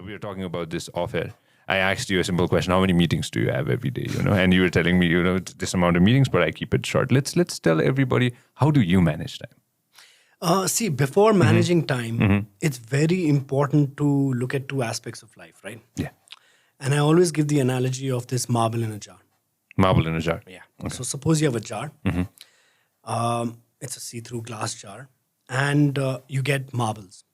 we were talking about this off air. I asked you a simple question: how many meetings do you have every day? And you were telling me, this amount of meetings, but I keep it short. Let's tell everybody, how do you manage time? See, before managing time, it's very important to look at two aspects of life, right? Yeah. And I always give the analogy of this marble in a jar. Marble in a jar. Yeah. Okay. So suppose you have a jar. It's a see-through glass jar. And you get marbles,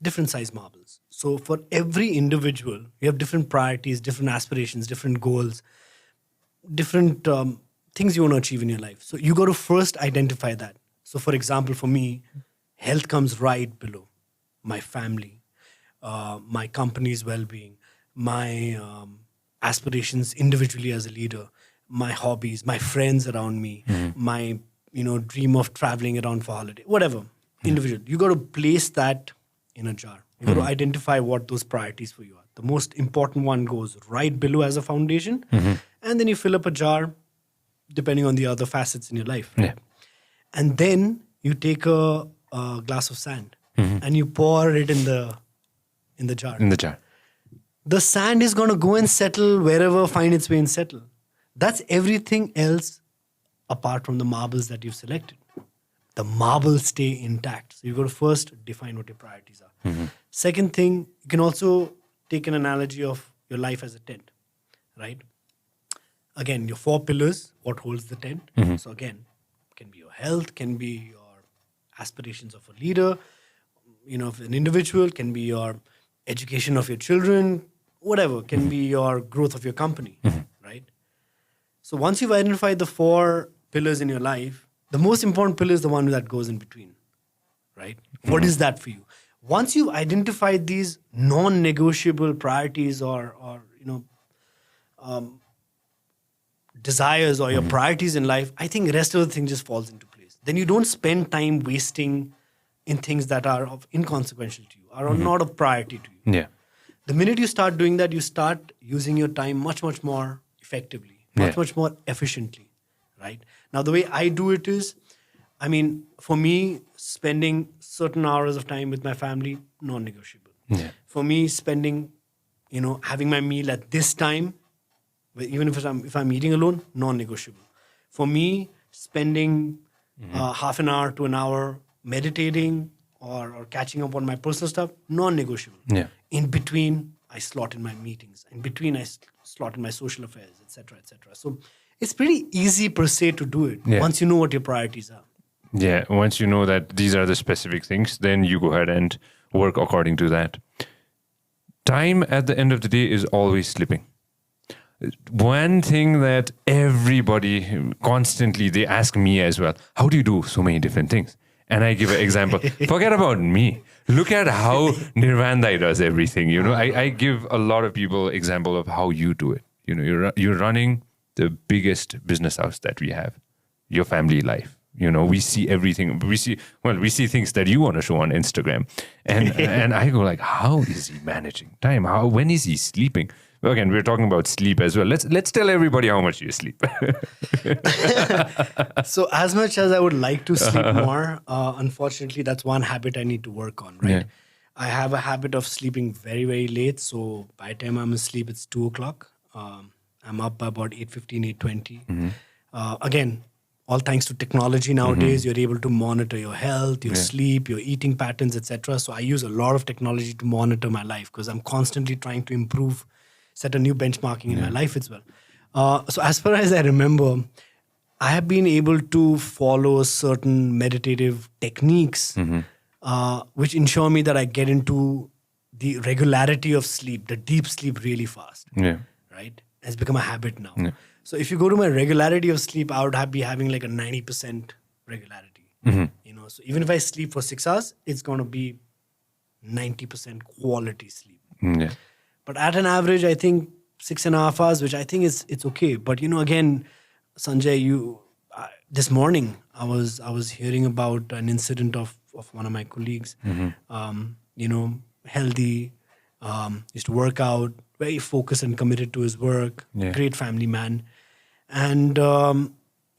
different size marbles. So for every individual, you have different priorities, different aspirations, different goals, different things you want to achieve in your life. So you got to first identify that. So for example, for me, health comes right below my family, my company's well-being, my aspirations individually as a leader, my hobbies, my friends around me, my dream of traveling around for holiday, whatever, individual. You got to place that in a jar. You got to identify what those priorities for you are. The most important one goes right below as a foundation, and then you fill up a jar depending on the other facets in your life. Right? Yeah. And then you take a glass of sand and you pour it in the jar. In the jar. The sand is going to go and settle wherever, find its way and settle. That's everything else apart from the marbles that you've selected. The marbles stay intact. So you've got to first define what your priorities are. Second thing, you can also take an analogy of your life as a tent, right? Again, your 4 pillars, what holds the tent. So again, can be your health, can be your aspirations of a leader, of an individual, can be your education of your children, whatever, can be your growth of your company, right? So once you've identified the 4 pillars in your life, the most important pillar is the one that goes in between, right? What is that for you? Once you've identified these non-negotiable priorities or desires or your priorities in life, I think the rest of the thing just falls into place. Then you don't spend time wasting in things that are of inconsequential to you or are not of priority to you. Yeah. The minute you start doing that, you start using your time much, much more effectively, much more efficiently, right? Now, the way I do it is, for me, spending certain hours of time with my family, non-negotiable. Yeah. For me, spending, having my meal at this time, even if I'm eating alone, non-negotiable. For me, spending half an hour to an hour meditating or catching up on my personal stuff, non-negotiable. Yeah. In between, I slot in my meetings. In between, I slot in my social affairs, etc., etc. So it's pretty easy per se to do it once you know what your priorities are. Yeah. Once you know that these are the specific things, then you go ahead and work according to that. Time at the end of the day is always slipping. One thing that everybody constantly, they ask me as well, how do you do so many different things? And I give an example. Forget about me. Look at how Nirvana does everything. I give a lot of people example of how you do it. You're running the biggest business house that we have, your family life. We see everything. We see things that you want to show on Instagram. And I go like, how is he managing time? When is he sleeping? Well, again, we're talking about sleep as well. Let's tell everybody how much you sleep. So as much as I would like to sleep more, unfortunately, that's one habit I need to work on, right? Yeah. I have a habit of sleeping very, very late. So by the time I'm asleep, it's 2 o'clock. I'm up by about 8:15, 8:20. Again, all thanks to technology nowadays, you're able to monitor your health, your sleep, your eating patterns, etc. So I use a lot of technology to monitor my life because I'm constantly trying to improve, set a new benchmarking in my life as well. So as far as I remember, I have been able to follow certain meditative techniques which ensure me that I get into the regularity of sleep, the deep sleep really fast. Yeah. Right? It's become a habit now. Yeah. So if you go to my regularity of sleep, I would be having like a 90% regularity. So even if I sleep for 6 hours, it's going to be 90% quality sleep. Yeah. But at an average, I think 6.5 hours, which I think it's okay. But again, Sanjay, this morning I was hearing about an incident of one of my colleagues. Healthy, used to work out, very focused and committed to his work. Great family man, and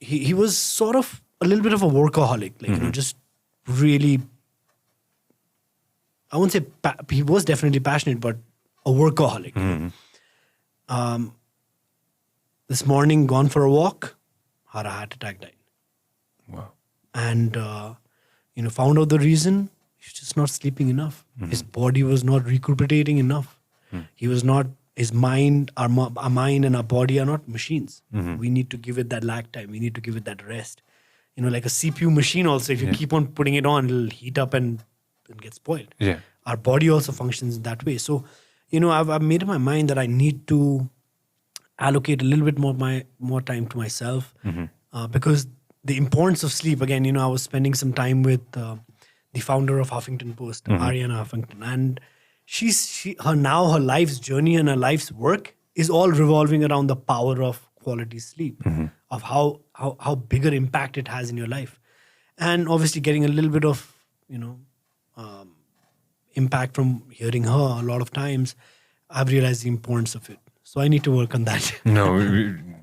he was sort of a little bit of a workaholic, like just really. I won't say he was definitely passionate, but a workaholic. This morning, gone for a walk, had a heart attack, died. Wow. And, found out the reason. He's just not sleeping enough. His body was not recuperating enough. He was not, his mind, our mind and our body are not machines. We need to give it that lag time. We need to give it that rest. Like a CPU machine also, if you keep on putting it on, it'll heat up and get spoiled. Yeah. Our body also functions that way. So, I've made up my mind that I need to allocate a little bit more time to myself because the importance of sleep, again, I was spending some time with the founder of Huffington Post, Ariana Huffington, and her life's journey and her life's work is all revolving around the power of quality sleep, of how bigger impact it has in your life. And obviously getting a little bit of, impact from hearing her a lot of times, I've realized the importance of it. So I need to work on that. No,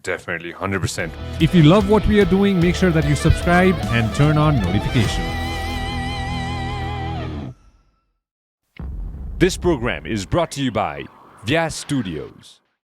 definitely, 100%. If you love what we are doing, make sure that you subscribe and turn on notifications. This program is brought to you by Vyas Studios.